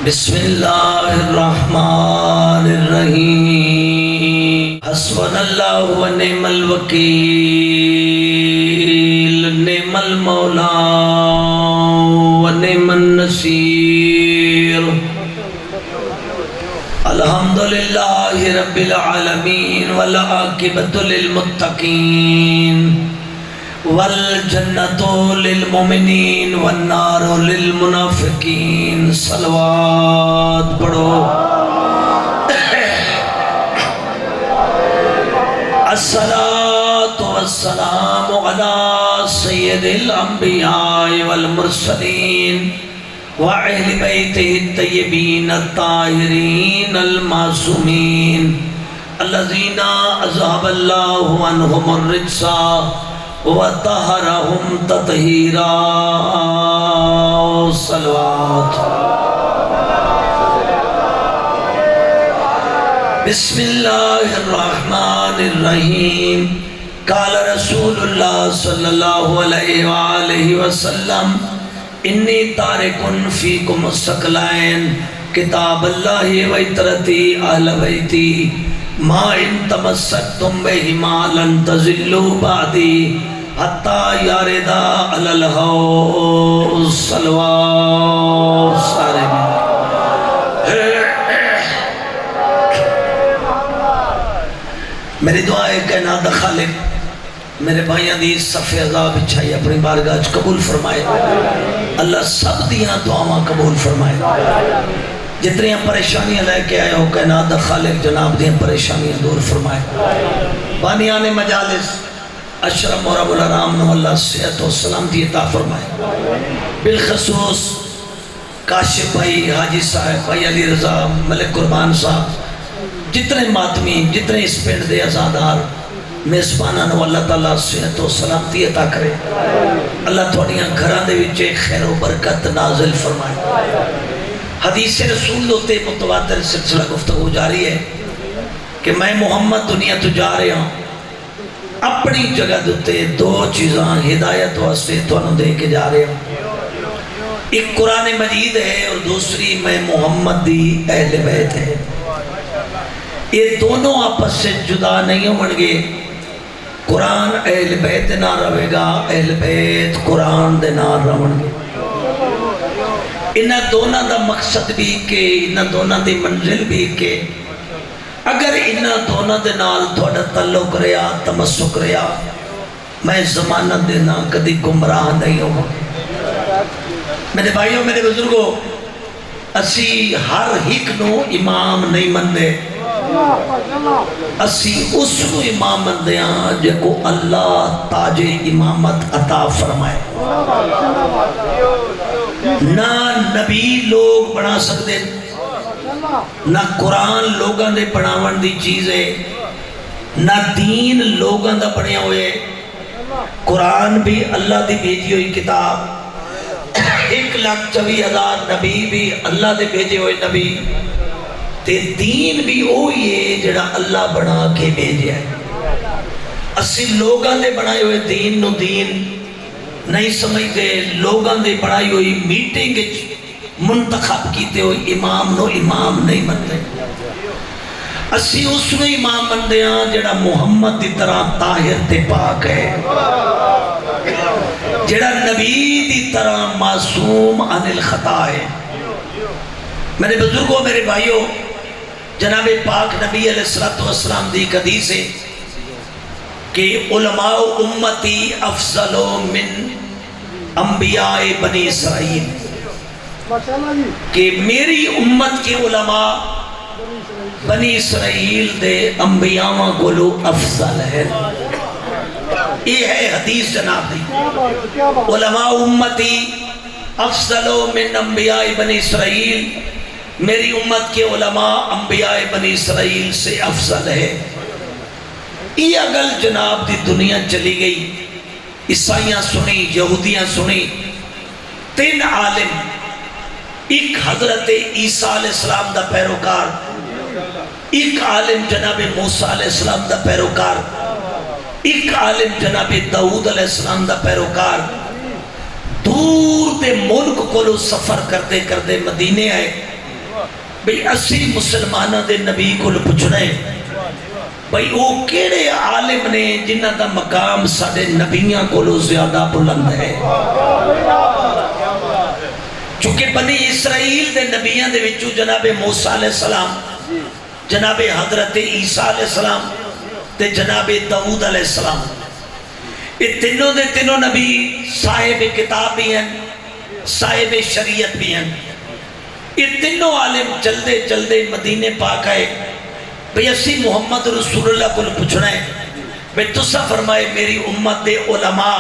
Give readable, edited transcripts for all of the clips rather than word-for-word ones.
بسم اللہ الرحمن الرحیم حسبنا اللہ و نعم الوکیل نعم المولا و نعم النصیر الحمدللہ رب العالمین والعاقبۃ للمتقین والجنت للمؤمنین والنار للمنافقین صلوات پڑھو الصلاة والسلام علی سید الانبیاء والمرسلین وأہل بیتہ الطیبین الطاہرین المعصومین الذین اذھب اللہ عنہم الرجس وطہرہم تطہیرا صلوات بسم اللہ الرحمن الرحیم قال رسول اللہ صلی اللہ علیہ وآلہ وسلم انی تارکن فیکم الثقلین کتاب اللہ و عطرتی اہل بیتی ما ان تمسکتم بہما لن تضلوا بعدی حتی یاردا علی الحوض صلوات سارے میری دعا ہے کہ نادہ خالق میرے بھائیاں دی صفحہ عذاب اچھائی اپنی بارگاہ قبول فرمائے اللہ سب دیاں دعاواں قبول فرمائے جتنی پریشانیاں لے کے آئے ہو کائنات خالق جناب دیاں پریشانیاں دور فرمائے بانیان مجالس اشرم و رب العرام نو اللہ صحت و سلامتی عطا فرمائے بالخصوص کاشف بھائی حاجی صاحب بھائی علی رضا ملک قربان صاحب جتنے ماتمی جتنے اس پینڈ دے ازادار میزبانہ نو اللہ تعالیٰ صحت و سلامتی عطا کرے اللہ تھوڑیاں گھران دے وچے خیر و برکت نازل فرمائے حدیث رسول ہوتے متواتر سلسلہ گفتگو جاری ہے کہ میں محمد دنیا تو جا رہے ہوں اپنی جگہ دوتے دو چیزاں ہدایت واسطے تو انہوں دے کے جا رہے ہوں ایک قرآن مجید ہے اور دوسری میں محمد دی اہل بیت ہے یہ دونوں آپس سے جدا نہیں ہوں گے قرآن اہل بیت نہ روے گا اہل بیت قرآن دے نہ رون گے انہاں دونوں دا مقصد بھی کہ انہاں دونوں دی منزل بھی کہ اگر انہاں دونوں دے نال تھوڑا تعلق رہا تمسک رہا میں ضمانت دینا کدی گمراہ نہیں ہوں میرے بھائیوں میرے بزرگوں اسی ہر ہک نو امام نہیں مندے اسی اس کو امام مندیاں جے کو اللہ تاج امامت عطا فرمائے نہ نبی لوگ بنا سکتے نہ قرآن لوگاں دے بناون دی چیز ہے نہ دین لوگاں دا بنیا ہوئے قرآن بھی اللہ دی بھیجی ہوئی کتاب 1,24,000 نبی بھی اللہ دے بھیجے ہوئے نبی تے دین بھی وہی ہے جڑا اللہ بنا کے بھیجے ہے اسی لوگاں دے بنائے ہوئے دین نو دین نہیں سمجھتے لوگاں دے بڑھائی ہوئی میٹنگ منتخب کیتے ہوئی امام نو امام نہیں مندے اسی اس نو امام مندے ہاں جڑا محمد دی طرح طاہر تے پاک ہے جڑا نبی دی طرح معصوم عن الخطا ہے میرے بزرگوں میرے بھائیوں جناب پاک نبی علیہ السلام دی حدیث ہے کہ علماء امتی افضل من انبیاء بنی اسرائیل کہ میری امت کے علماء بنی اسرائیل دے انبیاء کو افضل ہے یہ ہے حدیث جناب دی علماء امتی افضل من انبیاء بنی اسرائیل میری امت کے علماء انبیاء بنی اسرائیل سے افضل ہے یہ اگل جناب دی دنیا چلی گئی عیسائیاں سنی یہودیاں سنی 3 عالم ایک حضرت عیسیٰ علیہ السلام دا پیروکار ایک عالم جناب موسیٰ علیہ السلام دا پیروکار ایک عالم جناب داؤد علیہ السلام دا پیروکار دور دے ملک کو سفر کرتے کرتے مدینے آئے بھئی اسی مسلمانہ دے نبی کو پوچھنا ہے بھئی وہ کیڑے عالم نے جنہ دا مقام ساڑے نبیاں کو لو زیادہ بلند ہے. چونکہ بنی اسرائیل دے نبیاں دے وچوں جناب موسیٰ علیہ السلام، جناب حضرت عیسیٰ علیہ السلام تے جناب داؤد علیہ السلام، یہ تینوں دے تینوں نبی صاحب کتاب بھی ہیں، صاحب شریعت بھی ہیں. یہ تینوں عالم جلدے جلدے مدینے پاک آئے بھئی اسی محمد رسول اللہ کو پوچھنا ہے بھئی تسا فرمائے میری امت دے علماء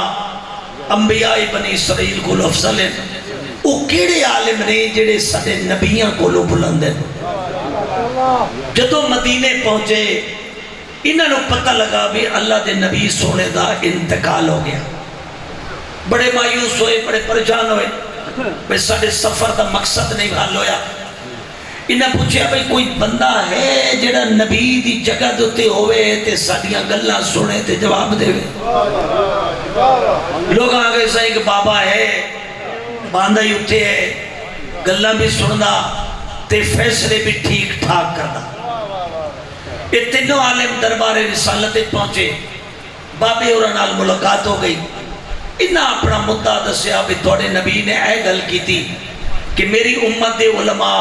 انبیاء بنی اسرائیل کو افضل ہیں. وہ کیڑے عالم نے جڑے سارے نبیاں کو بلند ہیں. جدو مدینے پہنچے انہوں نے پتہ لگا بھی اللہ دے نبی سونے دا انتقال ہو گیا. بڑے مایوس ہوئے، بڑے پریشان ہوئے بھئی سارے سفر دا مقصد نہیں حل ہویا. انہیں پوچھا بھئی کوئی بندہ ہے جڑا نبی دی جگہ دوتے ہوئے تے ساڑیاں گلہ سنے تے جواب دے ہوئے. لوگ آگے سائیں کہ بابا ہے، باندھا ہی اٹھے ہے، گلہ بھی سننا تے فیصلے بھی ٹھیک ٹھاک کرنا. یہ تینوں عالم دربار رسالت پہنچے، بابے اور نال ملاقات ہو گئی. انہاں اپنا مدعا دسیا بھی توڑے نبی نے اے گل کی تھی کہ میری امت دے علماء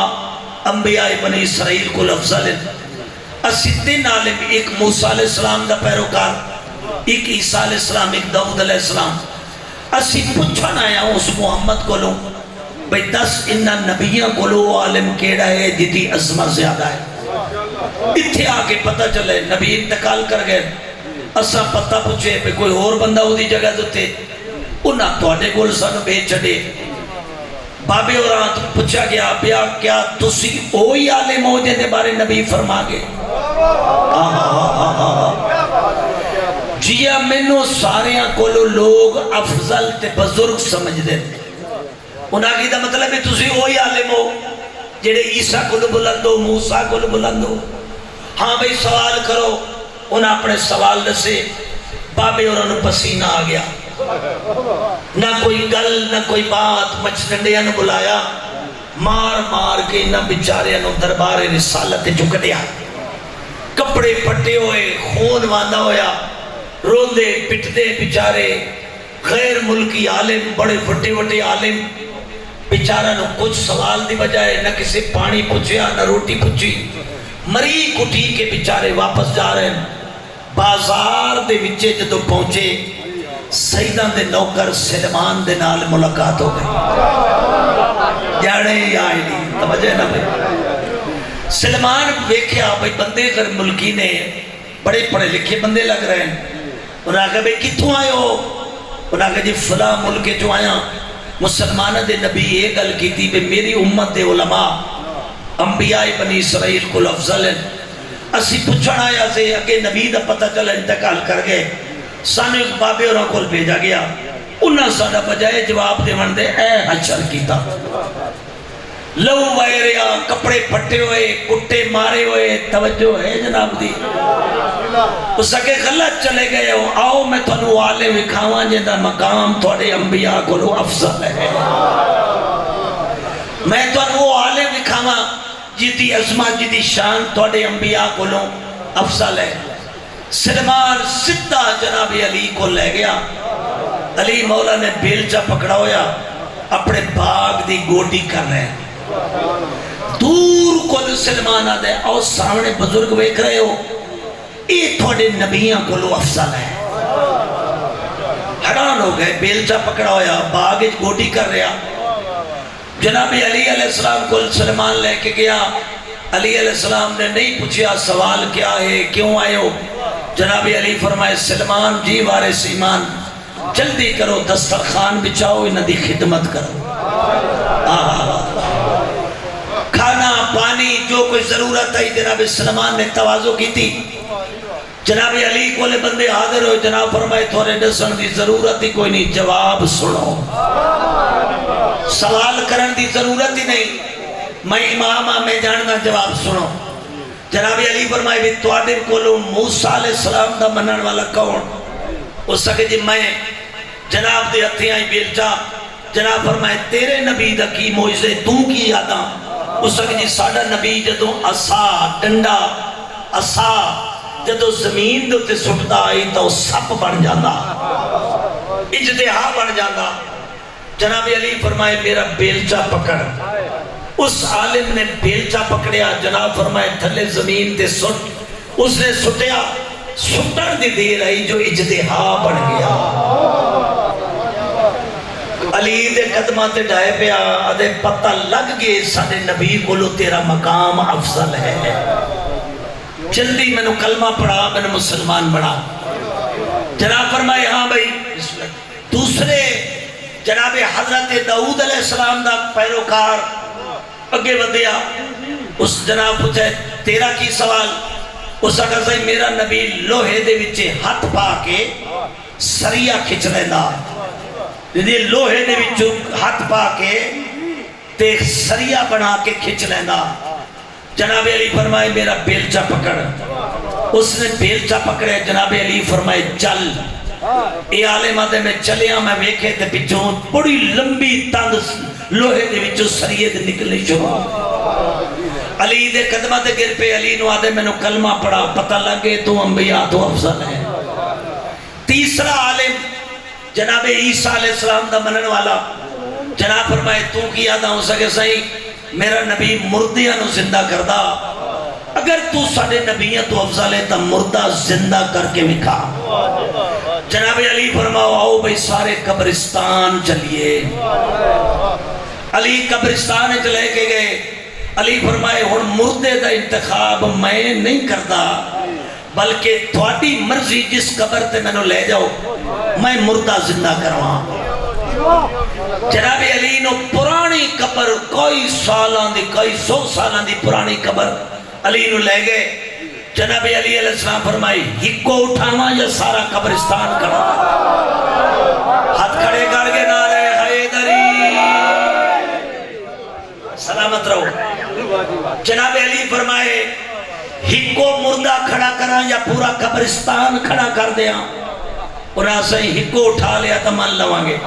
انبیاء بنی اسرائیل کو افضل ہیں. اسی تین عالم، ایک موسیٰ علیہ السلام دا پیروکار، ایک عیسیٰ علیہ السلام، ایک داؤد علیہ السلام. اسی پوچھنا آیا اس محمد کو لوں بھئی دس انہا نبیاں کو لو عالم کیڑا ہے جتی عظمت زیادہ ہے. اتھے آکے پتہ چلے نبی انتقال کر گئے. اسا پتہ پوچھے بھئی کوئی اور بندہ ہو دی جگہ دوتے، انہا توڑے گول سن بے چڑے. بابے اور آنت پوچھا گیا بیا کیا تسی اوہی عالم ہو جن دے بارے نبی فرما گے؟ جیا منو ساریاں کولو لوگ افضل تے بزرگ سمجھ دیں. انہاں کی دا مطلب ہے تسی اوہی عالم ہو جڑے عیسیٰ کولو بلند ہو، موسیٰ کولو بلند ہو. ہاں بھئی سوال کرو. انہاں اپنے سوال دسے. بابے اور انہوں پسینہ آ گیا. نہ کوئی گل نہ کوئی بات. مچھنڈیاں نے بلایا، مار مار کے نہ بیچارے نو دربار رسالت جھک دیا. کپڑے پٹے ہوئے، خون واندہ ہویا، روندے پٹتے بیچارے. غیر ملکی عالم، بڑے وٹے وٹے عالم، بیچارہ نو کچھ سوال دی بجائے نہ کسی پانی پوچھیا نہ روٹی پوچھی. مری کٹی کے بیچارے واپس جا رہے ہیں. بازار دے وچے جدو پہنچے سیدان دے نوکر سلمان دے نال ملاقات ہو گئی. جاڑے یا آئیلی توجہ نہ بھئی. سلمان ویکھیا بھئی بندے غیر ملکی نے بڑے پڑھے لکھے بندے لگ رہے ہیں. انہوں نے کہا بھئی کتوں آئے ہو؟ انہوں نے کہا جی فلاں ملک جو آیا. مسلمانہ دے نبی یہ گل کی تھی بھئی میری امت دے علماء انبیاء بنی اسرائیل کو افضل ہیں. اسی پوچھنا آیا سے اگے نبی دا پتہ چلا انتقال کر گئے. سانو ایک بابے اور کو بھیجا گیا. انہاں ساڑا بجائے جواب دے وندے اے حشر کیتا. لو وائریا، کپڑے پھٹے ہوئے، کٹے مارے ہوئے. توجہ ہے جناب دی؟ اس اگے غلط چلے گئے ہو. آؤ میں تھنو عالم وکھاواں جندہ مقام تھوڑے انبیاء کو افضل ہے. میں تھنو عالم وکھاواں جیدی عظمت جیدی شان تھوڑے انبیاء کو افضل ہے. سلمان سدھا جناب علی کو لے گیا. علی مولا نے بیلچہ پکڑا ہویا، اپنے باغ دی گوڈی کر رہے ہیں. دور کو سلمان آدھے اور سامنے بزرگ ویکھ رہے ہو، یہ تھوڑے نبیاں کو افضل ہے. حیران ہو گئے. بیلچہ پکڑا ہویا، باغ گوڈی کر رہا. جناب علی علیہ السلام کو سلمان لے کے گیا. علی علیہ السلام نے نہیں پوچھا سوال کیا ہے، کیوں آئے ہو؟ جناب علی فرمائے سلمان جی وارث ایمان جلدی کرو، دسترخوان بچاؤ، انہاں دی خدمت کرو. کھانا پانی جو کوئی ضرورت ہے جناب سلمان نے تواضع کی تھی. جناب علی کو لے بندے حاضر ہوئے. جناب فرمائے تھوڑے دسن دی ضرورت ہی کوئی نہیں، جواب سنو. سوال کرن دی ضرورت ہی نہیں، میں امام میں جاننا، جواب سنو. جناب علی فرمائے بھی توڑے کولو موسیٰ علیہ السلام دا منن والا کون؟ اس سکے جی میں. جناب دے ہتھیں آئی بیلچا. جناب فرمائے تیرے نبی دا کی موجزے تو کی یاداں؟ اس وقت جی ساڈا نبی جدوں عصا ڈنڈا عصا جدوں زمین دے تے سٹدا آئی تو وہ سپ بن جاتا اجتہا بن جاتا جناب علی فرمائے میرا بیلچا پکڑ اس عالم نے بیلچا پکڑیا جناب فرمائے تھلے زمین تے سٹ اس نے سٹیا سٹن دی دیر آئی جو اجتہا بن گیا علی دے قدمہ تے ڈائے پیا آدھے پتہ لگ گئے ساڑے نبی کولو تیرا مقام افضل ہے جلدی میں نے کلمہ پڑھا میں نے مسلمان بڑھا جناب فرمائے ہاں بھائی دوسرے جناب حضرت داؤد علیہ السلام دا پیروکار اگے بدیا اس جناب پوچھے تیرا کی سوال اس اگر سے میرا نبی لوہے دے وچے ہاتھ پا کے سریہ کھچ لینا یعنی لوہے دے وچوں ہاتھ پا کے تے سریہ بنا کے کھچ لینا جناب علی فرمائے میرا بیلچا پکڑ اس نے بیلچا پکڑے جناب علی فرمائے چل اے عالم آدھے میں چلیا میں ویکھے تے پچھوں بڑی لمبی تند لوہے دے وچوں سریے دے نکلنے شروع علی دے قدمہ تے گر پہ علی نو آدھے میں نے کلمہ پڑھا پتہ لگے تو انبیاء تو افضل ہے تیسرا عالم جناب عیسیٰ علیہ السلام دا منن والا جناب فرمائے تو کی آدھا ہو سکے صحیح میرا نبی مردیاں نو زندہ کردہ اگر تو ساڑھے نبیاں تو افضل ہے تو مردہ زندہ کر کے وکھا جناب علی فرماؤ آؤ بھئی سارے قبرستان چلیے علی قبرستان چلے کے گئے علی فرمائے ہن مردے دا انتخاب میں نہیں کرتا بلکہ تھوڑی مرضی جس قبر تے میں نو لے جاؤ میں مردہ زندہ کرواں جناب علی نو پرانی قبر کوئی سالان دی کوئی 100 سالان دی پرانی قبر علی نو لے گئے جناب علی علیہ السلام فرمائی ہکو اٹھانا یا سارا قبرستان کھڑا ہاتھ کھڑے کر کے نعرے حیدری سلامت رہو جناب علی فرمائے ہکو مردہ کھڑا کرا یا پورا قبرستان کھڑا کر دیا انہاں سے ہکو اٹھا لیا تو مان لوانگے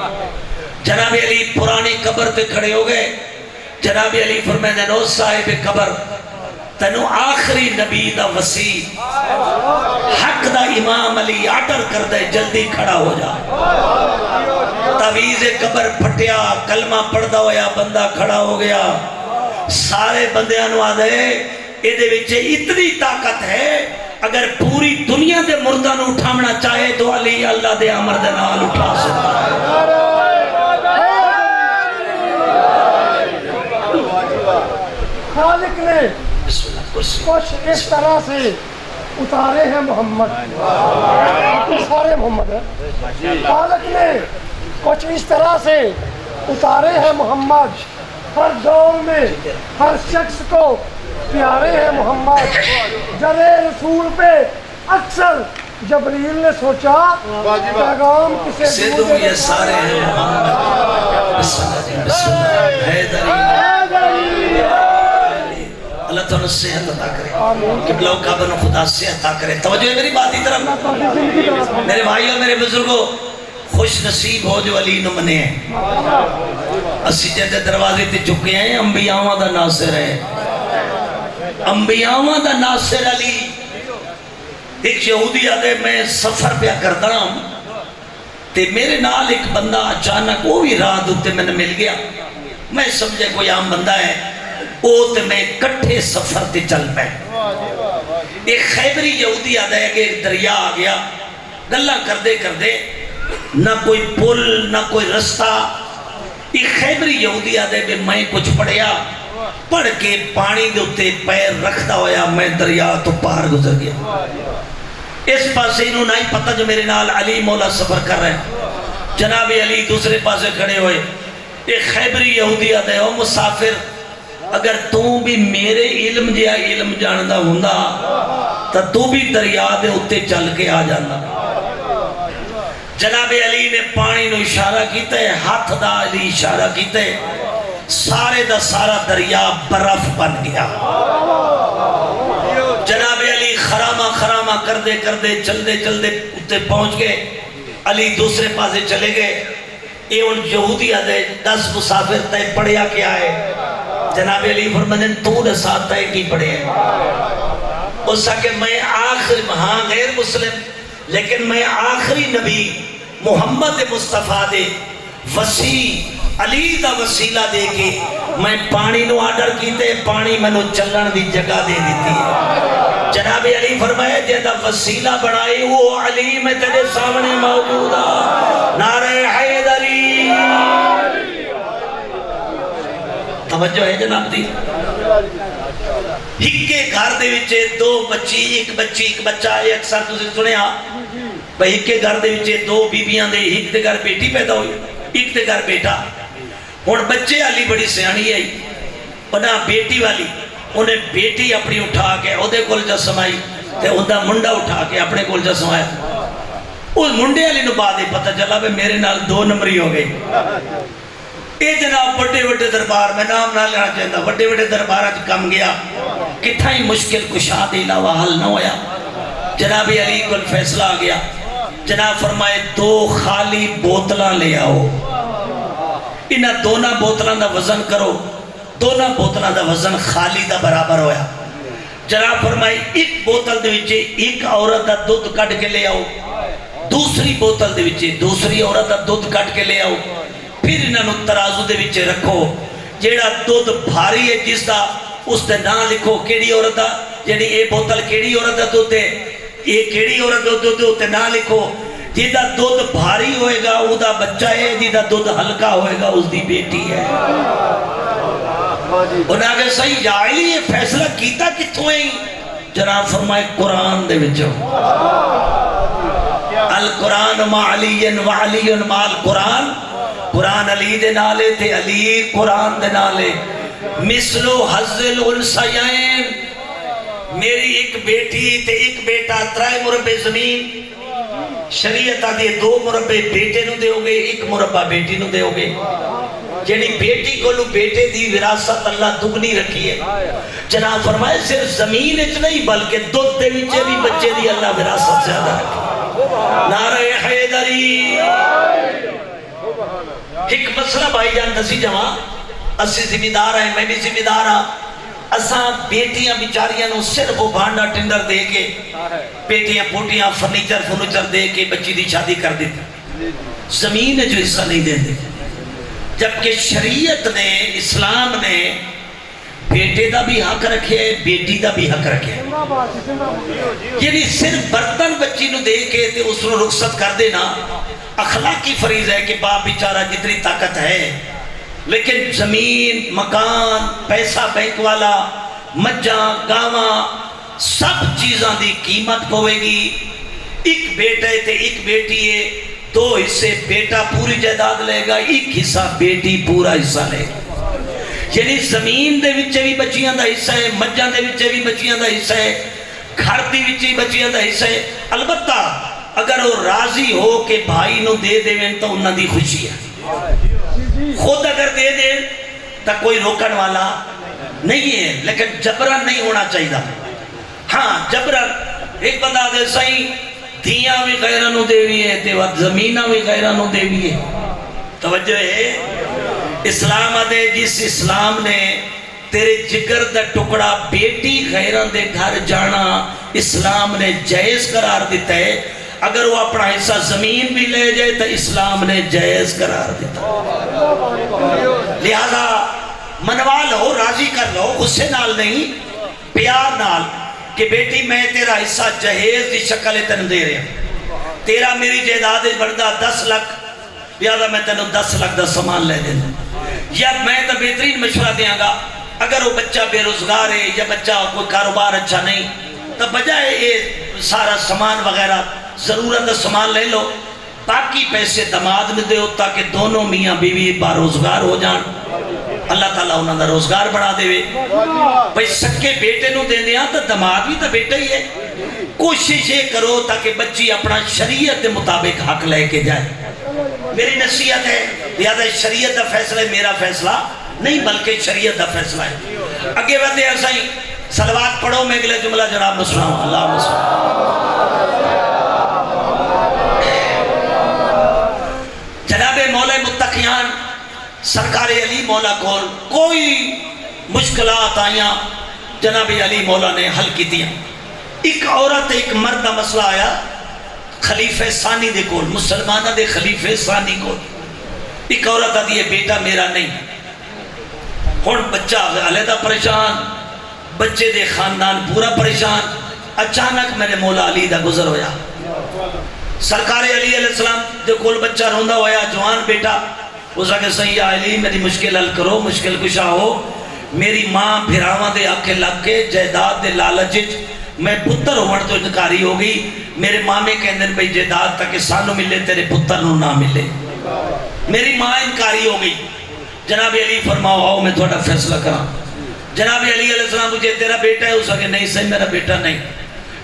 جناب علی پرانی قبر تے کھڑے ہو گئے جناب علی فرمائے نو صاحب قبر تنو آخری نبی دا وسیع حق دا امام علی آرڈر کر دے جلدی کھڑا ہو جا تعویذ قبر پھٹیا کلمہ پڑھدا ہویا بندہ کھڑا ہو گیا سارے بندیاں نو آدھے ایدے وچے اتنی طاقت ہے اگر پوری دنیا دے مردہ نو اٹھامنا چاہے تو علی اللہ دے امر دے نال اٹھا سکتا ہے خالق نے کچھ اس طرح سے اتارے ہیں محمد سارے محمد ہیں خالق نے کچھ اس طرح سے اتارے ہیں محمد ہر دور میں ہر شخص کو پیارے ہیں محمد جرے رسول پہ اکثر جبریل نے سوچا پیغام کسے دوں یہ سارے ہیں محمد بسم اللہ حیدری اللہ تعالیٰ صحت عطا کرے قبلہ و کعبہ نو خدا صحت عطا کرے توجہ ہے میری بات ہی طرف میرے بھائی اور میرے بزرگوں خوش نصیب ہو جو علی نو منے ہیں اسی جیسے دروازے تے چکے ہیں انبیاء دا ناصر ہے انبیاء دا ناصر علی ایک یہودی آدھے میں سفر پہ کرتا ہوں تے میرے نال ایک بندہ اچانک وہ بھی راہ دوتے میں نے مل گیا میں سمجھے کوئی عام بندہ ہے او تے میں کٹھے سفر تے چل پہ ایک خیبری یہودی آدھا ہے کہ ایک دریا آ گیا گلہ کردے کردے نہ کوئی پل نہ کوئی رستہ ایک خیبری یہودی آدھا ہے کہ میں کچھ پڑھیا پڑھ کے پانی دوتے پیر رکھتا ہویا میں دریا تو پار گزر گیا اس پاسے انہوں نہیں پتہ جو میرے نال علی مولا سفر کر رہے ہیں جناب علی دوسرے پاسے کھڑے ہوئے ایک خیبری یہودی آدھا ہے او مسافر اگر تو بھی میرے علم جیا علم جاندہ ہوندہ تا تو بھی دریا دے اتے چل کے آ جانا جناب علی نے پانی نو اشارہ کیتا ہے ہاتھ دا علی اشارہ کیتا ہے سارے دا سارا دریا برف بن گیا جناب علی خرامہ کردے کردے چلدے چلدے اتے پہنچ گئے علی دوسرے پاسے چلے گئے یہ ان یہودی آدھے 10 مسافر تے پڑھیا کیا ہے جناب علی فرماتے ہیں تو نے ساتھ ہے کی پڑھے ہیں؟ اس کہ میں آخری، ہاں غیر مسلم لیکن میں آخری نبی محمد مصطفیٰ دے وسیع علی دا وسیلہ دے کے میں پانی نو آرڈر کیتے، پانی میں نو چلن دی جگہ دے دیتی ہے۔ جناب علی فرمائے جیدہ وسیلہ بڑھائی وہ علی میں تیرے سامنے موجودہ، نعرہ حیدری۔ توجہ ہے جناب دی؟ ہکے گھر دے وچے دو بچی، ایک بچہ، ایک اکثر تسی سنے ہاں بھئی ہکے گھر دے وچے دو بیبیاں دے، ایک دے گھر بیٹی پیدا ہوئی، ایک دے گھر بیٹا۔ اور بچے والی بڑی سیانی آئی، انہاں بیٹی والی انہیں بیٹی اپنی اٹھا کے اودے کول جا سمائی تے اندہ منڈا اٹھا کے اپنے کول جا سمایا۔ اس منڈے والی نو بعد پتہ چلا بے میرے نال دو نمبری ہو گئی۔ اے جناب بڑے بڑے دربار میں نام نہ لینا چاہتا، بڑے بڑے دربار آج کم گیا، کتھا ہی مشکل کشا دے علاوہ حل نہ ہویا۔ جناب علی کو فیصلہ آ گیا، جناب فرمائے دو خالی بوتلاں لے آؤ، انہاں دونوں بوتلاں دا وزن کرو، دونوں بوتلاں دا وزن خالی دا برابر ہویا۔ جناب فرمائے ایک بوتل دے وچے ایک عورت دا دودھ کٹ کے لے آؤ، دوسری بوتل دے وچے دوسری عورت دا دودھ کٹ کے لے آؤ، پھر انہاں نو ترازو دے وچے رکھو، جیڑا دودھ بھاری ہے جس دا اس دے نام لکھو کیڑی عورت دا، یعنی اے بوتل کیڑی عورت دا دودھ ہے، یہ کیڑی عورت دا دودھ تے نام لکھو، جیدہ دودھ بھاری ہوئے گا او دا بچہ ہے، جیدہ دودھ ہلکا ہوئے گا اس دی بیٹی ہے۔ انہاں کہ صحیح جاہلی یہ فیصلہ کیتا کتھوں ہیں؟ جناب فرمائے قرآن دے وچوں، القرآن مع علی و علی مع القرآن، قرآن علی دے نالے تھے، علی قرآن دے نالے۔ مثلو حظ الانثیین، میری ایک بیٹی تے ایک بیٹا، ترائے مربع زمین، شریعت آدھی دو مربع بیٹے نو دے ہوگے، ایک مربع بیٹی نو دے ہوگے، یعنی بیٹی کو لو بیٹے دی وراثت اللہ دگنی رکھی ہے۔ جناب فرمائے صرف زمین اچ نہیں بلکہ دودھ دے وچے بھی بچے دی اللہ وراثت زیادہ رکھی۔ نعرہ حیدری۔ ایک مسئلہ بھائی جان دسی جوان، اسی ذمہ دار ہیں، میں بھی ذمہ دار ہاں، اساں بیٹیاں بیچاریاں نو صرف وہ بھانڈا ٹنڈر دے کے، بیٹیاں پوٹیاں فرنیچر دے کے بچی دی شادی کر دیتے، زمین جو حصہ نہیں دے دے، جبکہ شریعت نے، اسلام نے بیٹے دا بھی حق رکھے، بیٹی دا بھی حق رکھے، یعنی صرف برتن بچی نو دے کے تے اس نو رخصت کر دینا اخلاقی فریض ہے کہ باپ بیچارہ جتنی طاقت ہے، لیکن زمین، مکان، پیسہ بینک والا، مجھاں، گاواں، سب چیزاں دی قیمت پوے گی۔ ایک بیٹے تے ایک بیٹی ہے، دو حصے بیٹا پوری جائیداد لے گا، ایک حصہ بیٹی پورا حصہ لے گا، یعنی زمین دے وچے بھی بچیاں دا حصہ ہے، مجھاں دے وچے بھی بچیاں دا حصہ ہے، گھر دی وچے بچیاں دا حصہ ہے۔ البتہ اگر وہ راضی ہو کہ بھائی نو دے دیں تو انہاں دی خوشی ہے، خود اگر دے دیں تو کوئی روکن والا نہیں ہے، لیکن جبرن نہیں ہونا چاہیے۔ ہاں جبرن ایک بندہ دے صحیح دھیاں بھی غیران نو دیوی ہے، تے وقت زمینہ بھی غیران نو دیوی ہے۔ توجہ ہے اسلام دے، جس اسلام نے تیرے جگر دا ٹکڑا بیٹی غیران دے گھر جانا اسلام نے جائز قرار دیتا ہے، اگر وہ اپنا حصہ زمین بھی لے جائے تو اسلام نے جائز قرار دیتا ہے۔ لہذا منوا لو، راضی کر لو، غصے نال نہیں، پیار نال، کہ بیٹی میں تیرا حصہ جہیز دی شکل تن دے رہا ہوں، تیرا میری جائیداد بڑھدا 10 لاکھ، لہذا میں تینوں 10 لاکھ دا سامان لے دینا، یا میں تو بہترین مشورہ دیاں گا اگر وہ بچہ بے روزگار ہے یا بچہ کوئی کاروبار اچھا نہیں تو بجائے یہ سارا سامان وغیرہ ضرورت سامان لے لو، باقی پیسے دماد میں دے ہو تاکہ دونوں میاں بیوی با روزگار ہو جان، اللہ تعالیٰ انہوں نے روزگار بڑھا دے وے۔ بھئی سکے بیٹے نو دے دیا تو دماد بھی تو بیٹا ہی ہے، کوشش یہ کرو تاکہ بچی اپنا شریعت مطابق حق لے کے جائے۔ میری نصیحت ہے، لہذا شریعت دا فیصلہ میرا فیصلہ نہیں بلکہ شریعت دا فیصلہ ہے۔ اگے بندے ایسا ہی صلوات پڑھو، میں اگلے جملہ جناب مسلم اللہ مسلم۔ جناب مولا متقیان سرکار علی مولا کول کوئی مشکلات آئیاں جناب علی مولا نے حل کی دیا. ایک عورت ایک مرد کا مسئلہ آیا خلیفہ ثانی دے کول، مسلمانہ دے خلیفہ ثانی کول. ایک عورت آدھی ہے بیٹا میرا نہیں، ہن بچہ علیحدہ پریشان، بچے دے خاندان پورا پریشان. اچانک میرے مولا علی دا گزر ہویا. سرکار علی علیہ السلام دے کول بچہ روندا ہویا، جوان بیٹا. اس آگے سیدہ علی میری مشکل حل کرو، مشکل کشا ہو. میری ماں بھراواں دے آکے لگ کے جائیداد دے لالچ میں پتر ہونے تو انکاری ہو گئی. میرے مامے کہندے بھئی جائیداد تک سانو ملے تیرے پتر نو نہ ملے. میری ماں انکاری ہو گئی. جناب علی فرماؤ آؤ میں تھوڑا فیصلہ کراں. جناب علی علیہ السلام مجھے تیرا بیٹا ہے؟ اس آگے نہیں صحیح میرا بیٹا نہیں.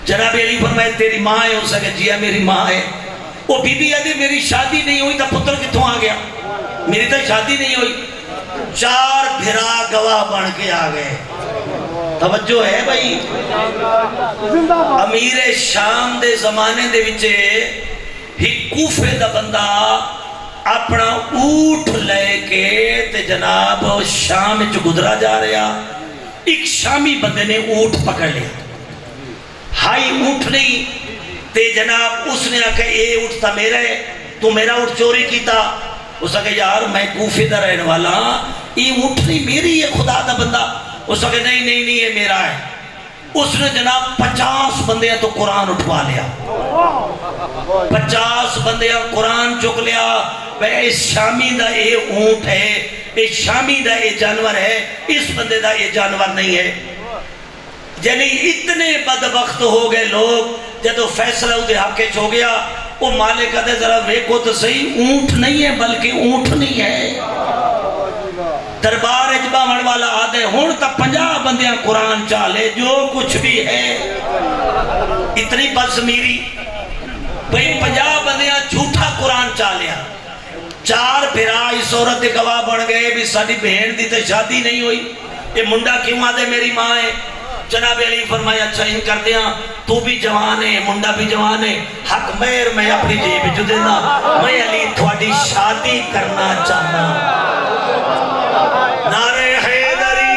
جناب علی فرمائے تیری ماں ہے؟ اس آگے جی میری ماں ہے. وہ بی بی آدھی میری شادی نہیں ہوئی تا پتر کتوں آ گیا؟ میری تا شادی نہیں ہوئی. 4 بھرا گواہ بن کے آ گئے. توجہ ہے بھائی. امیر شام دے زمانے دے وچے ہی کوفے دا بندہ اپنا اونٹ لے کے تے جناب شام وچ گزرا جا رہا. ایک شامی بندے نے اونٹ پکڑ لیا. ہائی اونٹ نہیں تے جناب اس نے آکھا اے اونٹ تا میرا ہے، تو میرا اونٹ چوری کیتا. اس نے کہا یار میں کوفے دا رہنے والا ہاں، یہ اونٹ نہیں میری ہے خدا دا بندہ. اس نے کہا نہیں نہیں نہیں یہ میرا ہے. اس نے جناب 50 بندیاں تو قرآن اٹھوا لیا. 50 بندیاں قرآن چک لیا. بھئی اس شامی دا اے اونٹ ہے، اس شامی دا اے جانور ہے، اس بندے دا اے جانور نہیں ہے. یعنی اتنے بدبخت ہو گئے لوگ جدو فیصلہ دے حق ہو گیا. وہ مالک کہتے ذرا ویکھو تو صحیح اونٹ نہیں ہے بلکہ اونٹ نہیں ہے. دربار اجباون والا آدھے ہون تا 50 بندیاں قرآن چالے جو کچھ بھی ہے. اتنی بدضمیری بھئی 50 بندیاں جھوٹا قرآن چالیا. 4 بھرا اس عورت دے گواہ بن گئے بھی ساڑی بہن دی تے شادی نہیں ہوئی. یہ منڈا کیوں آدھے میری ماں ہے؟ جناب علی فرمایا اچھا ان کر دیا تو بھی جوان ہے منڈا بھی جوان ہے، حق مہر میں اپنی جیب جو دینا. میں علی تھوڑی شادی کرنا چاہنا. نعرے حیدری.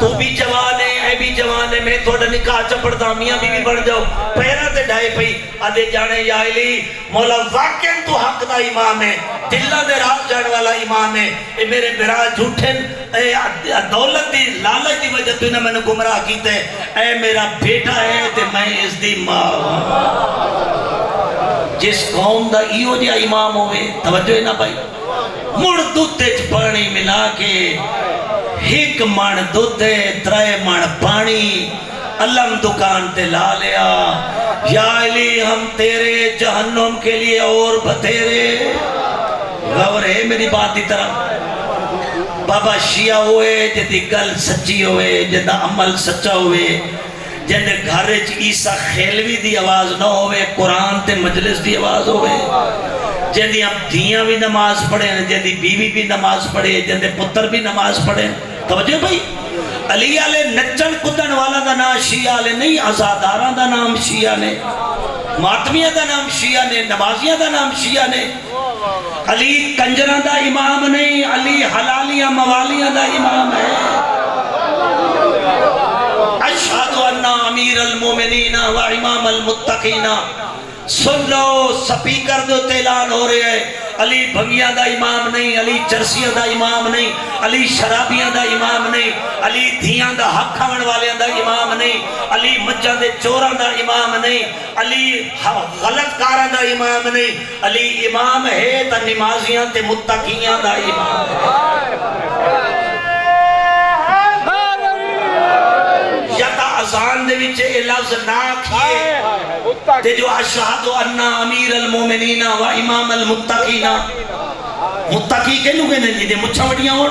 تو بھی جوان ہے اے بھی جوان ہے، میں تھوڑا نکاح چپڑ دامیاں بھی بڑھ جاؤ. پیرہ تے ڈھائے پئی آدھے جانے یا علی مولا واقعاً تو حق دا امام ہے، دلہ دے راز جان والا امام ہے. اے میرے برا جھوٹن اے دولت دی لالچ دی وجہ تو انہیں میں نے گمراہ کیتے. اے میرا بیٹا ہے تے میں اس دی ماں. جس قوم دا ایو جا امام ہوئے توجہ ہے نا بھائی. مڑ دودھے چ پانی ملا کے 1 من دودھے 3 من پانی علم دکان تے لا لیا. یا علی ہم تیرے جہنم کے لیے اور بتیرے. غور ہے میری بات دی طرح. بابا شیعہ ہوئے جدی گل سچی ہوئے، جدہ عمل سچا ہوئے، جندے گھر عیسیٰ خیلوی دی آواز نہ ہوئے، قرآن تے مجلس دی آواز ہوئے، جندی اب دھیاں بھی نماز پڑھیں، جندی بیوی بھی نماز پڑھے، جندے پتر بھی نماز پڑھیں. توجہ بھائی. علی آلے نچن کدن والا دا نام شیعہ لے نہیں، عزاداراں دا نام شیعہ نے، ماتمیہ دا نام شیعہ نے، نمازیہ دا نام شیعہ نے. علی کنجرہ دا امام نہیں، علی حلالیہ موالیہ دا امام ہے. اشہدو انہ امیر المومنین و امام المتقین. سن لو سپیکر دو اعلان ہو رہے ہیں. علی بھنگیاں دا امام نہیں، علی چرسیاں دا امام نہیں، علی شرابیاں دا امام نہیں، علی دھیاں دا حق کھاون والیاں دا امام نہیں، علی مجھاں دے چوراں دا امام نہیں، علی غلط کاراں دا امام نہیں. علی امام ہے تا نمازیاں تے متقیاں دا امام ہے. یا تا اذان دے وچ اے لفظ نہ کیے تے جو اشہدو انہ امیر المومنین و امام المتقین. متقی کہنو کہنے جی دے مچھا وڈیاں ہون.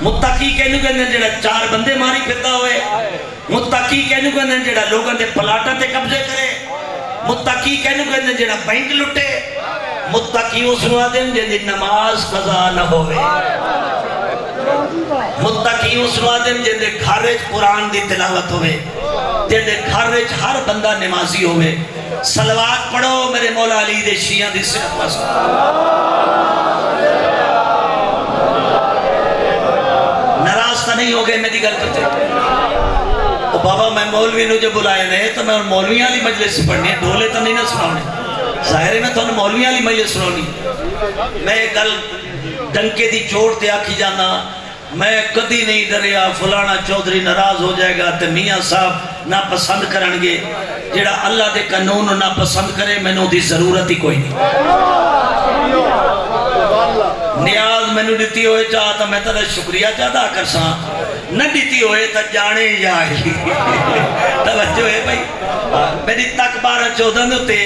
متقی کہنو کہنے جڑا 4 بندے ماری پھردا ہوئے. متقی کہنو کہنے جڑا لوگاں دے پلاٹاں تے قبضے کرے. متقی کہنو کہنے جڑا بینک لٹے. متقی اس نو آدم جے دی نماز قضا نہ ہوئے. متقی اس نو آدم جے دے گھر وچ قرآن دی تلاوت ہوئے، جے دے گھر وچ ہر بندہ نمازی ہوئے. صلوات پڑھو میرے مولا علی دے شیعہ دی صحت واسطے. میری گل کرتے او بابا میں مولوی نو جو بلائے نے تو میں مولویاں والی مجلس پڑھنی ہے ڈھولے تو نہیں نہ سنانے ظاہر ہے میں تھانوں مولویاں والی مجلس سنانی میں گل ڈنکے دی چوٹ تے آکھی جانا میں کدی نہیں ڈریا فلانا چودھری ناراض ہو جائے گا تے میاں صاحب نہ پسند کرن گے جڑا اللہ دے قانون نہ پسند کرے مینوں دی ضرورت ہی کوئی نہیں نیاز مینوں دیتی ہوئے چاہ تو میں تیرا شکریہ چاہتا کر ساں نہ دیتی ہوئے تو جانے جائے توجہ ہے بھائی میری تک 12-14 ہوتے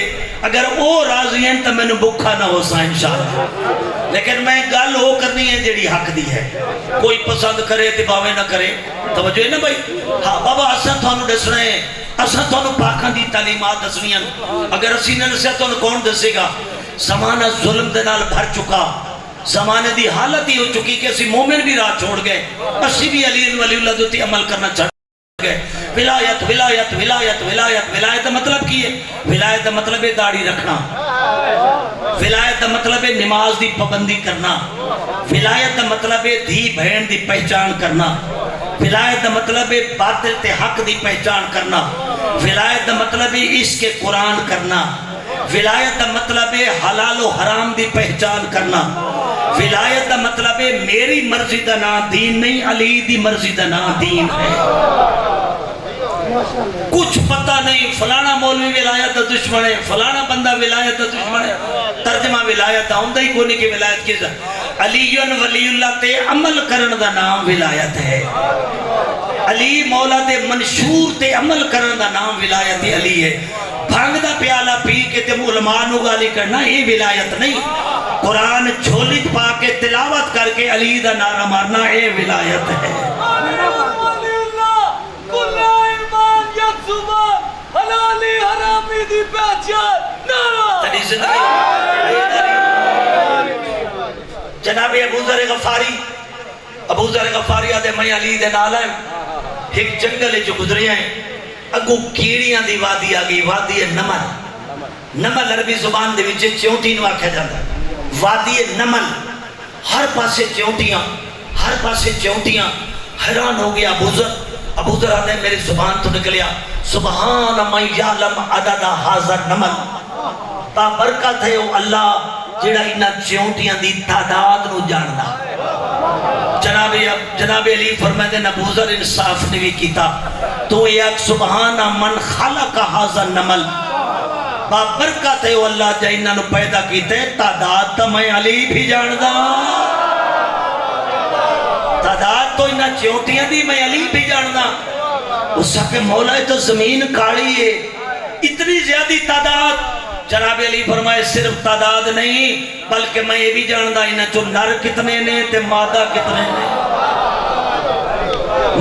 اگر وہ راضی ہیں تو میں نے بکھا نہ ہو سا انشاءاللہ لیکن میں گل ہو کرنی ہے جیڑی حق دی ہے کوئی پسند کرے تو باوے نہ کرے توجہ ہے نا بھائی ہاں بابا اساں تھانوں دسنا ہے اساں تھانوں پاکاں دی تعلیمات دسنیاں اگر اسی نے دسیا تھانوں کون دسے گا زمانہ ظلم دے نال بھر چکا زمانے دی حالت ہی ہو چکی کہ اسی مومن بھی راہ چھوڑ گئے اسی بھی علی ولی اللہ دوتی عمل کرنا چھوڑ گئے ولایت ولایت ولایت ولایت ولایت دا مطلب کی ہے ولایت دا مطلب ہے داڑھی رکھنا ولایت دا مطلب ہے نماز دی پابندی کرنا ولایت دا مطلب ہے دھی بہن دی پہچان کرنا ولایت دا مطلب ہے باطل تے حق دی پہچان کرنا ولایت دا مطلب ہے عشق قرآن کرنا ولایت دا مطلب ہے حلال و حرام دی پہچان کرنا ولایت دا مطلب ہے میری مرضی دا نام دین نہیں علی دی مرضی دا نام دین ہے کچھ پتہ نہیں فلانا مولوی ولایت دا دشمن ہے فلانا بندہ ولایت دا دشمن ہے ترجمہ ولایت ہوندہ ہی کوئی نہیں کہ ولایت کی علی ولی اللہ تے عمل کرن دا نام ولایت ہے علی مولا دے منشور تے عمل کرن دا نام ولایت علی ہے بھانگ دا پیالہ پی کے تے علماء نو گالی کرنا یہ ولایت نہیں قرآن جھولی پا کے تلاوت کر کے علی دا نعرہ مارنا یہ ولایت ہے حلالی حرامی دی پہچان نعرہ جناب ابو ذر غفاری آدھے میں علی دے نال ہے ایک جنگل جو گزرے ہیں اگو کیڑیاں دی وادی آگئی وادی نمل نمل عربی زبان دے وچے چونٹی نو آکھا جاتا وادی نمل ہر پاسے چونٹیاں حیران ہو گیا ابو ذر آدھے میری زبان تو نکلیا سبحان من یعلم عدد حاضر نمل تا برکت ہے او اللہ جڑا انہا چونٹیاں دی تعداد نو جاننا جناب علی فرمائے دے ابو ذر انصاف نے بھی کیتا تو ایک سبحان من خلق حاضر نمل با برکت ہے او اللہ جا انہا نو پیدا کیتے تعداد تا میں علی بھی جاندہ تعداد تو انہا چونٹیاں دی میں علی بھی جاندہ اس کے مولا ہے تو زمین کاڑی ہے اتنی زیادی تعداد جناب علی فرمائے صرف تعداد نہیں بلکہ میں یہ بھی جاندہ انہا جو نر کتنے نے تے مادہ کتنے نے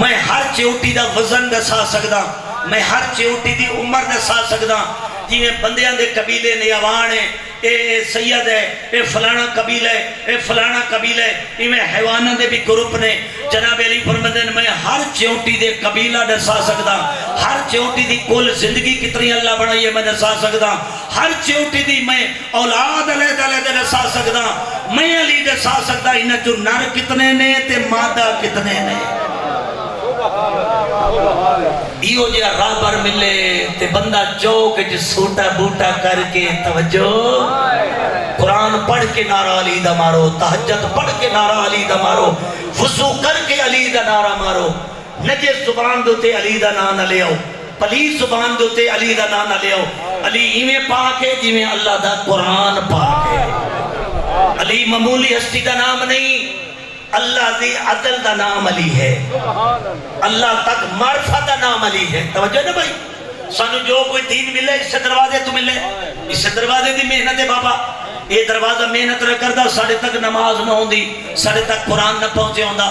میں ہر چونٹی دا وزن دسا سکدا میں ہر چونٹی دی عمر دسا سکدا جی میں بندیاں دے قبیلے نے آوان ہے اے سید ہے اے فلانا قبیل ہے اے فلانا قبیل ہے یہ میں حیوانہ دے بھی گروپ نے جناب علی فرماتے ہیں میں ہر چونٹی دے قبیلہ دسا سکدا ہر چونٹی دی کل زندگی کتنی اللہ بنائی ہے میں دسا سکدا ہر چونٹی دی میں اولاد علیہ دے دسا سکدا میں علی دسا سکدا انہاں جو نر کتنے نے تے مادہ کتنے نے ایو جی رابر ملے تے بندہ چوک جو سوٹا بوٹا کر کے توجہ قرآن پڑھ کے نعرہ علی دا مارو تہجد پڑھ کے نعرہ علی دا مارو وضو کر کے علی دا نعرہ مارو نجے زبان دوتے علی دا نام نہ لے آؤ پلیس زبان دوتے علی دا نام نہ لے آؤ علی ایویں پاک ہے جی میں اللہ دا قرآن پاک ہے علی معمولی ہستی دا نام نہیں اللہ دی عدل دا نام علی ہے اللہ تک معرفت دا نام علی ہے توجہ نا بھائی سانو جو کوئی دین ملے اس سے دروازے تو ملے اس سے دروازے دی محنت ہے بابا یہ دروازہ محنت رہ کردہ ساڑھے تک نماز نہ ہوندی ساڑھے تک قرآن نہ پہنچے ہوندہ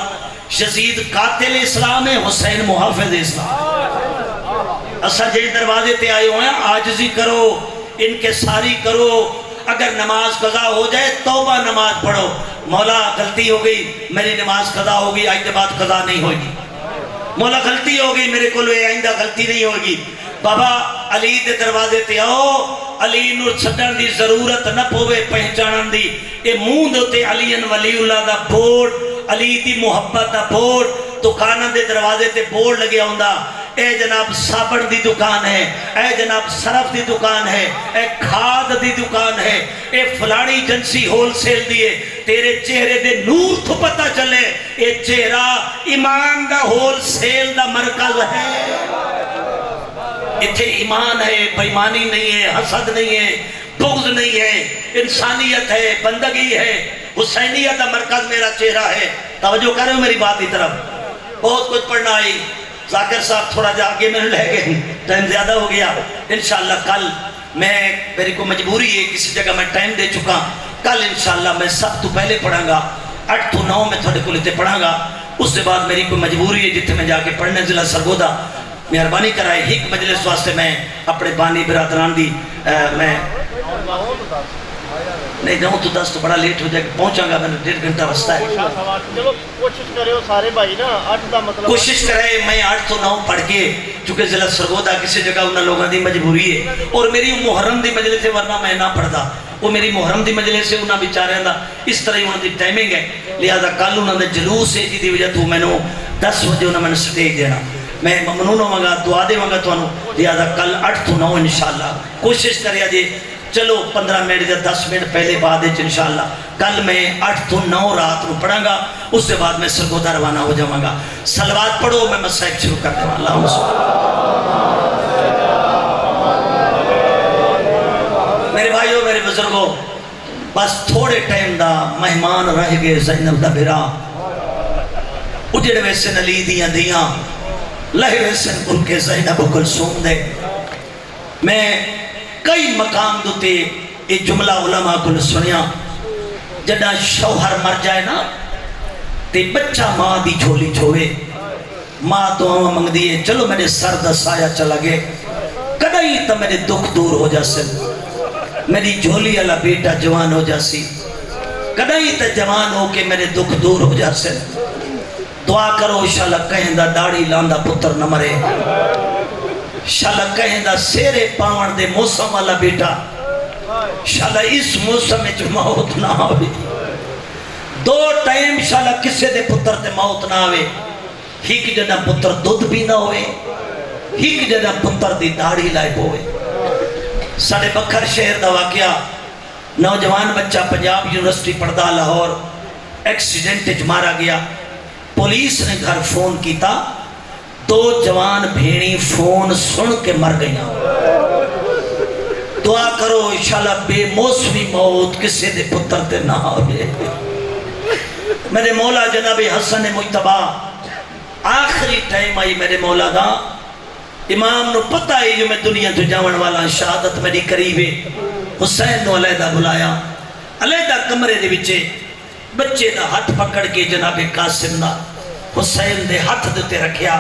یزید قاتل اسلام ہے حسین محافظ اسلام اصلا جی دروازے تے آئے ہوئے ہیں عاجزی کرو انکساری کرو اگر نماز قضا ہو جائے توبہ نماز پڑھو مولا غلطی ہو گئی میری نماز قضا ہو گئی آئندہ بعد قضا نہیں ہوگی مولا غلطی ہو گئی میرے کو آئندہ غلطی نہیں ہوگی بابا علی دے دروازے تے آؤ علی نور چھڑن دی ضرورت نہ پوے پہچانن دی اے منہ دوتے علی ولی اللہ دا بورڈ علی دی محبت دا بورڈ دکانوں دے دروازے تے بورڈ لگیا ہوندا اے جناب صابن دی دکان ہے، اے جناب صرف دی دکان ہے، اے کھاد دی دکان ہے، اے فلانی ایجنسی ہول سیل دیے، تیرے چہرے دے نور تو پتہ چلے اے چہرہ ایمان دا ہول سیل دا مرکز ہے۔ اتھے ایمان ہے، بےایمانی نہیں ہے، حسد نہیں ہے، بغض نہیں ہے، انسانیت ہے، بندگی ہے، حسینیت دا مرکز میرا چہرہ ہے۔ توجہ کرو میری بات کی طرف، بہت کچھ پڑھنا آئی۔ ذاکر صاحب تھوڑا جا آگے میں لے گئے، ٹائم زیادہ ہو گیا۔ انشاءاللہ کل میری کو مجبوری ہے، کسی جگہ میں ٹائم دے چکا، کل انشاءاللہ میں سب تو پہلے پڑھاں گا، 8 تو 9 میں تھوڑے کو لیتے پڑھاں گا۔ اس سے بعد میری کوئی مجبوری ہے جتنے میں جا کے پڑھنے ضلع سرگودا مہربانی کرائے ایک مجلس واسطے میں اپنے بانی برادران دی میں نہیں جاؤں تو 10 تو بڑا لیٹ ہو جائے پہنچاں گا، میں نے 1.5 گھنٹہ واسطہ ہے۔ چلو کوشش کرے ہو سارے بھائی نا 8 دا مطلب کوشش کرے میں 8 تو 9 پڑھ کے، چونکہ ضلع سرگودا کسی جگہ انہاں لوگاں دی مجبوری ہے، اور میری محرم دی مجلس سے ورنہ میں نہ پڑھدا، وہ میری محرم دی مجلس سے انہاں بیچاریاں دا اس طرح انہاں دی ٹائمنگ ہے، لہذا کل انہاں دے جلوس ہے جی دی وجہ تو میں نے 10 بجے انہاں میں سٹیج دینا، میں ممنون ہوں گا، دعا دے گا تو لہذا کل 8 تو 9 انشاءاللہ کوشش کریا جی، چلو 15 منٹ یا 10 منٹ پہلے بعد انشاءاللہ کل میں 8 تو 9 رات کو پڑھاں گا، اس سے بعد میں سرگودا روانہ ہو جاؤں گا۔ صلوات پڑھو، میں مسائب شروع کر دوں۔ اللہم صلی۔ میرے بھائیوں میرے بزرگوں، بس تھوڑے ٹائم دا مہمان رہ گئے زینب دا بھرا، اجڑ ویسے نلی دیاں دیاں لہے ویسے ان کے زینب کلثوم دے۔ میں کئی مقام دوتے یہ جملہ علماء کو سنیا، جڑا شوہر مر جائے نا تے بچہ ماں دی جھولی چھوئے، ماں دعا منگ دیئے چلو میرے سر دا سایہ چلا گئے، کدائی تا میرے دکھ دور ہو جاسے، میری جھولی اللہ بیٹا جوان ہو جاسی، کدائی تا جوان ہو کے میرے دکھ دور ہو جاسے۔ دعا کرو انشاءاللہ کہیں دا داڑی لاندہ پتر نہ مرے، انشاءاللہ کہیں دا سیرے پاون دے موسم والا بیٹا، انشاءاللہ اس موسم میں جو موت نہ ہوئی، 2 ٹائم انشاءاللہ کسے دے پتر تے موت نہ ہوئے، ہیک جنہ پتر دودھ بھی نہ ہوئے، ہیک جنہ پتر دی داڑی لائب ہوئے۔ ساڑھے بکھر شہر دا واقعہ، نوجوان بچہ پنجاب یونیورسٹی پڑھدا لاہور، ایکسیڈنٹ مارا گیا، پولیس نے گھر فون کیتا، 2 جوان بھیڑی فون سن کے مر گئیاں۔ دعا کرو انشاءاللہ بے موسمی موت کسی دے پتر تے نہ ہوئے۔ میرے مولا جناب حسن مجتبہ آخری ٹائم آئی میرے مولا دا، امام نو پتہ ہے جو میں دنیا تو جاون والا، شہادت میری قریب ہے، حسین نو علیحدہ بلایا، علیحدہ کمرے دے بچے بچے دا ہاتھ پکڑ کے جناب قاسم دا حسین دے ہاتھ دیتے رکھیا،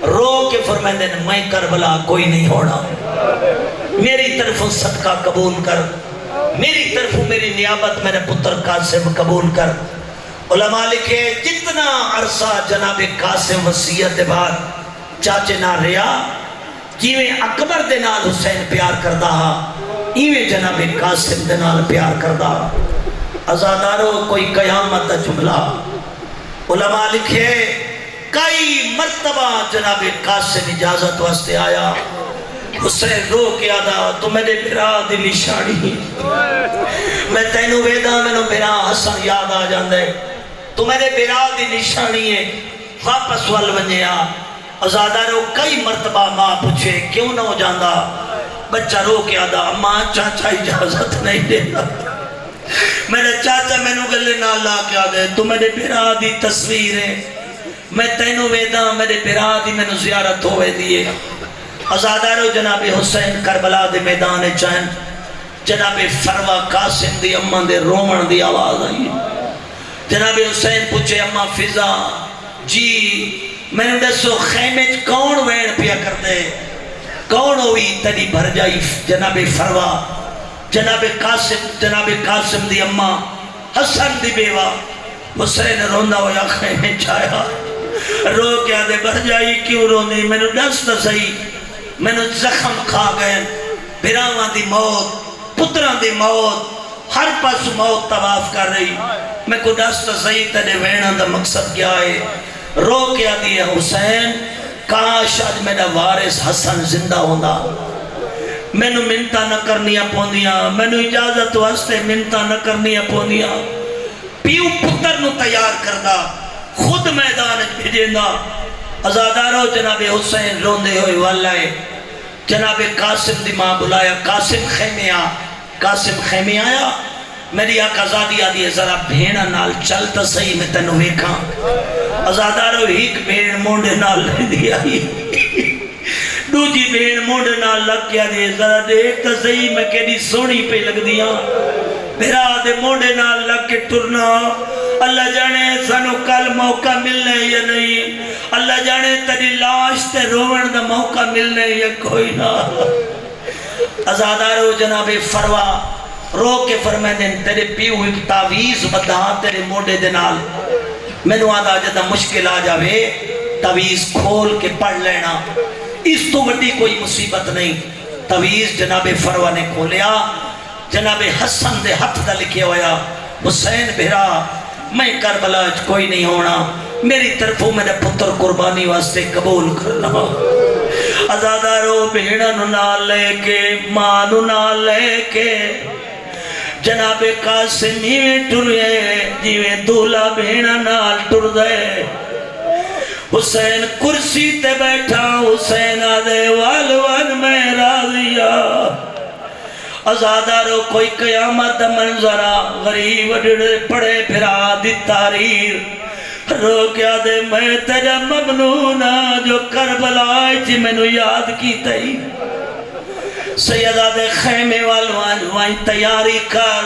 رو کے فرمائندے نے میں کربلا کوئی نہیں ہونا، میری طرف صدقہ قبول کر، میری طرف میری نیابت میرے پتر قاسم قبول کر۔ علماء لکھے جتنا عرصہ جناب قاسم وصیت دے بعد چاچے نہ ریا، جیویں اکبر دے نال حسین پیار کردہ ہا، ایویں جناب قاسم دے نال پیار کردہ۔ ازادارو کوئی قیامت جملہ، علماء لکھے کئی مرتبہ جناب قاسم اجازت واسطے آیا، حسین رو کے آدھا تو میرے بھرا دی نشانی، میں تینوں ویدہ میں بھرا حسن یاد آ جاندے، تو میرے بھرا دی نشانی ہے، واپس وال ونجیا۔ ازادارو کئی مرتبہ ماں پوچھے کیوں نہ ہو جاندہ، بچہ رو کے آدھا ماں چاچا اجازت نہیں دیتا، میرے چاچا میں نو گلے نہ اللہ کیا دے، تو میرے بھرا دی تصویر ہے، میں تینوں ویدہ میرے بھرا دی میں نو زیارت ہوئے دیئے۔ ازادارو جناب حسین کربلا دے میدان چین، جناب فروا قاسم دی اماں دے رومن دی آواز آئی، جناب حسین پوچھے اماں فضا جی میں نے دسو خیمے کون وین پیا کر دے، کون ہوئی تیری بھر جائی جناب فروا، جناب قاسم دی اماں حسن دی بیوہ، حسین روندہ ہویا خیمے چایا، رو کیا دے بھر جائی کیوں رونی، میں نے دست صحیح، میں نے زخم کھا گئے، بھراواں دی موت، پتران دی موت، ہر پاس موت تواف کر رہی، میں کو دست صحیح تیرے وینہ دا مقصد کیا ہے، رو کے آدھی ہے حسین کاش آج میرا وارث حسن زندہ ہوندہ، مینو منتا نہ کرنیاں پوندیاں، مینو اجازت واسطے منتا نہ کرنیاں پوندیاں، پیو پتر نو تیار کردہ خود میدان بھیجیندہ۔ ازادارو جناب حسین روندے ہوئے واللہ جناب قاسم دی ماں بلایا، قاسم خیمے آیا، میری آقا زادی آدھی ہے ذرا بھیڑا نال چلتا صحیح میں تنو ویکھاں۔ ازادارو ایک بھیڑ مونڈے نال لے دیا دوجی بھیڑ مونڈے نال لگ گیا دی ذرا دیکھتا صحیح میں کیڑی سونی پہ لگ دیا، میرا آدھے مونڈے نال لگ کے ٹرنا، اللہ جانے سانو کل موقع ملنے یا نہیں، اللہ جانے تیری لاش تے روون دا موقع ملنے یا کوئی نہ۔ ازادارو جناب فروا رو کے فرمائے دیں تیرے پیو ایک تعویز بدھا تیرے موڈے دے نال، میں نو آدھا جدہ مشکل آ جاوے تعویز کھول کے پڑھ لینا، اس تو بڑی کوئی مصیبت نہیں۔ تعویز جناب فروا نے کھولیا، جناب حسن دے ہاتھ دا لکھے ہویا حسین بھیرا میں کربلا کوئی نہیں ہونا، میری طرفوں میرے پتر قربانی واسطے قبول کرنا۔ ازادارو بھیڑا نو نال لے کے ماں نو نال لے کے جناب قاسم میں ٹرے جیویں دولا بھیڑا نال ٹر دے۔ حسین کرسی تے بیٹھا، حسین آدھے والوان میں راضیا۔ ازادارو کوئی قیامت منظرہ غریب ڈڑے پڑے پھرا دی تحریر رو کیا دے میں تیرا ممنونہ جو کربلا جی میں نو یاد کی تئی سیدہ دے خیمے والوان وائن تیاری کر،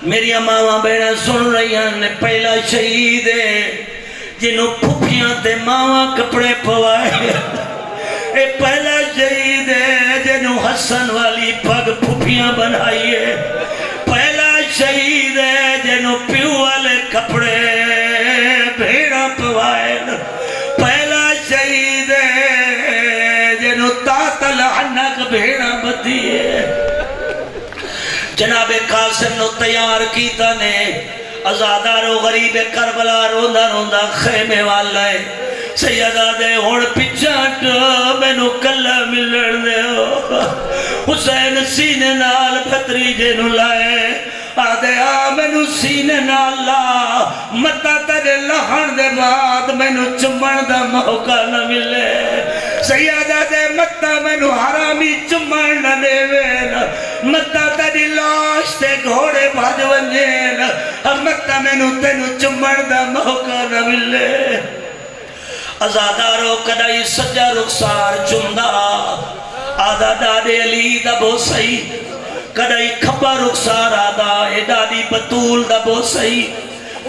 میری ماما بینا سن رہی ہیں پہلا شہید ہے جنہوں پھپیاں تے ماما کپڑے پوائے، اے پہلا شہید ہے جنہوں حسن والی پگ پھپیاں بنائیے، پہلا شہید ہے جنہوں پیو والے کپڑے بھیڑا پوائے، پہلا شہید ہے جنہوں تاتا لعنک بھیڑا بدیے۔ جناب قاسم نو تیار کیتا نے، ازادارو غریب کربلا روندہ روندہ خیمے والا ہے، سیدہ دے ہوڑ پچھاٹ میں نو کلہ ملن دے ہو۔ حسین سینے نال بھتریجے نو لائے، آدھے آ میں نو سینے نال لا، متا تیرے لہن دے بعد میں نو چمن دا موقع نہ ملے، سیدہ دے متا میں نو حرامی چمن نہ دے وین، متا تیری لاش تے گھوڑے بھاج ونجین، متا میں نو تینو چمن دا موقع نہ ملے۔ ازادارو کدائی سجا رخسار چندہ آدھا دادے علی دا بوسائی، کدائی کھبا رخسار آدھا اے دادی بطول دا بوسائی،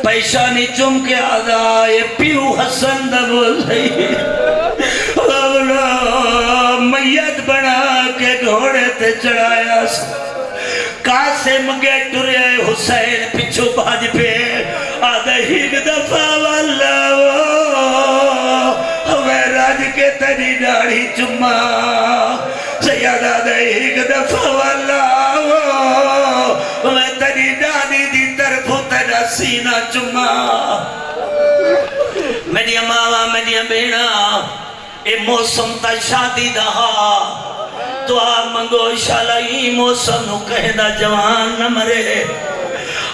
پیشانی چم کے آدھا اے پیو حسن دا بوسائی، میت بنا کے گھوڑے تے چڑھایا قاسم گے ٹرے حسین پچھو باج پہ آدھا ایک دفعہ واللہ میں راج کے تری داڑھی چما سیادہ دے ایک دفعہ واللہ میں تری داڑھی دی طرف تیرا سینہ چما۔ میری ماما میری بینا اے موسم تا شادی دہا، دعا منگو شالائی موسم نو کہنا جوان نہ مرے۔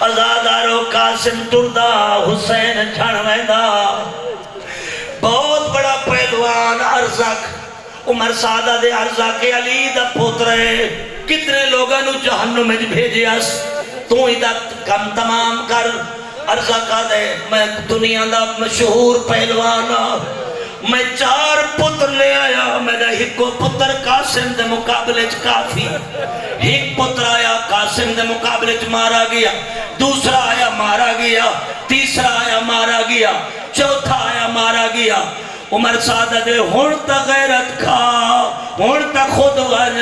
ازادارو قاسم ٹردہ حسین جھڑ ویندہ، بہت بڑا پہلوان ارزق عمر سادہ دے ارزق علی دا پوترے، کتنے لوگاں نو جہنم میں بھیجے اس تو ایدہ کم تمام کر۔ ارزق دے میں دنیا دا مشہور پہلوانا، میں 4 پتر لے آیا، میرا ایک پتر قاسم دے مقابلے کافی، ایک پتر آیا قاسم دے مقابلے مارا گیا، دوسرا آیا مارا گیا، تیسرا آیا مارا گیا، چوتھا آیا مارا گیا۔ عمر سعادہ دے ہونتا غیرت کھا، ہونتا خود ون،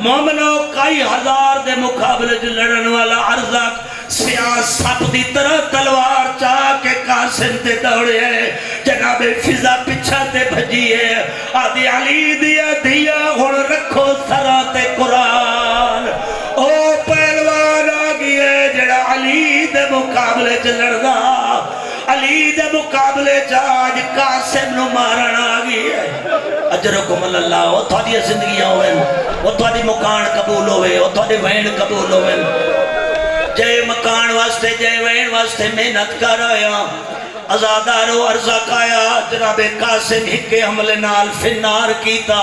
مومنوں کئی ہزار دے مقابلے لڑن والا ارزق سیاہ سپ دی طرح تلوار چاہ کے قاسم تے دوڑے ہیں، جناب فضا پچھا تے بھجی ہے، آدھی علی دیا دیا ہون رکھو سرات قرآن۔ او پہلوان آگی ہے جڑا علی دے مقابلے لڑدا، علی دے مقابلے آج قاسم نو مارن آ گئی ہے اجرکم اللہ وہ تھوڑی زندگیاں ہوئے وہ تھوڑی مکان قبول ہوئے وہ تھوڑی وین قبول ہوئے جے مکان واسطے جے وین واسطے محنت کر آیا ازادارو ارزاق آیا جناب قاسم ہکے حملے نال فنار کیتا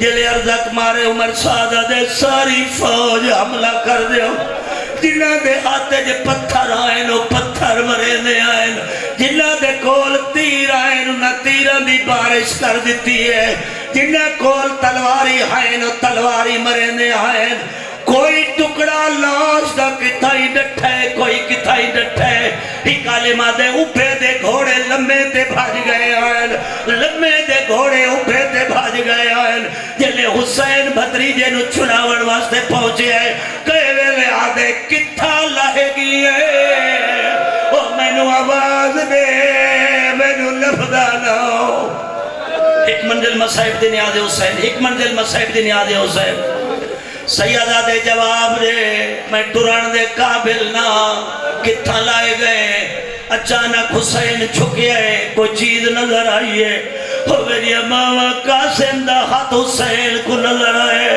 جلے ارزاق مارے عمر سادہ دے ساری فوج حملہ کر دیو جنہ دے آتے جے پتھر آئیں وہ پتھر مرے دے آئیں جنہ دے کول تیر آئیں انہاں تیران دی بارش کر دیتی ہے جنہ کول تلواری آئیں تلواری مرے دے آئیں کوئی ٹکڑا لاش دا کتھائی ڈٹھے کوئی کتھائی ڈٹھے ہی کالمہ دے اوپے دے گھوڑے لمبے تے بھاج گئے آئیں لمبے دے گھوڑے اوپے تے بھاج گئے آئیں جلے حسین بھتریجے نو چھڑاوڑ واسطے پہنچے آئے کہے ویلے آدھے کتھا لہے گی ہے او میں نو آواز دے میں نو لفظہ ناؤ ایک منزل مصائب دی نیاد حسین ایک منزل مصائب دی نیاد حسین سیدہ دے جواب دے میں ٹران دے قابل نہ کتھا لائے گئے اچانک حسین چھکے کوئی چیز نظر آئیے ہو میری ماما قاسم دا ہاتھ حسین کو نظر آئے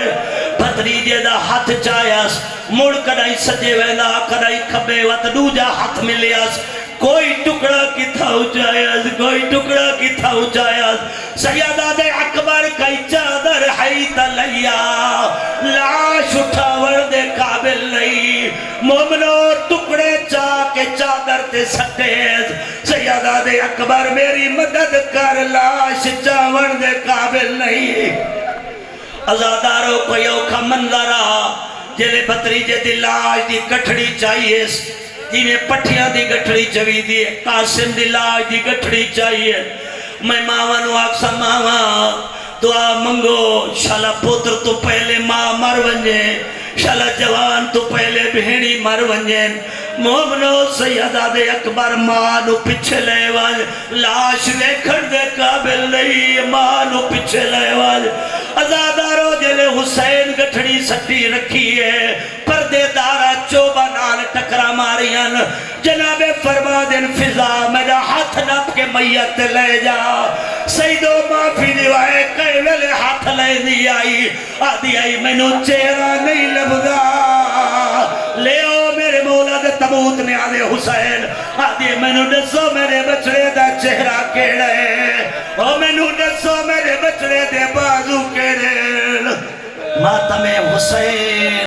بھتریجے دا ہاتھ چایاس مڑ کڑائی سجے ویلا کڑائی کھبے وط دوجا ہاتھ ملیاس کوئی ٹکڑا کی تھا اچھایاس کوئی ٹکڑا کی تھا اچھایاس سیدہ دے اکبر کئی چادر حیط لیا لاش اٹھاور دے قابل نہیں مومنو ٹکڑے کے چادر تے سٹیز سیدہ دے اکبر میری مدد کر لاش چاور دے قابل نہیں ازاداروں کو یوکھا منظرہ جلے بطریجے دی لاش دی کٹھڑی چاہیے جنہیں پٹھیاں دی گٹھڑی چوی دی قاسم دی لاش دی گٹھڑی چاہیے میں ماوانو آکسا ماوا دعا منگو شالا پوتر تو پہلے ماں مر ونجے شالا جوان تو پہلے بہنی مر ونجے مومنو سیدہ دے اکبر ماں نو پچھے لے واج لاش ویکھڑ دے قابل نہیں ماں نو پچھے لے واج ازادارو جلے حسین گٹھڑی سٹی رکھی ہے پردے دارا چوبہ نال ٹکرا ماریاں جناب فرما دن فضا میرا ہاتھ نپ کے میت لے جا سیدو معافی دیوائے کئی ویلے ہاتھ لے دی آئی آدھی آئی میں نو چہرہ نہیں لبدا لے او میرے مولا دے تبوت نے آدھے حسین آدھی میں نو دسو میرے بچڑے دا چہرہ کیڑے او میں نو دسو میرے بچڑے دے بازو کیڑے ماتم حسین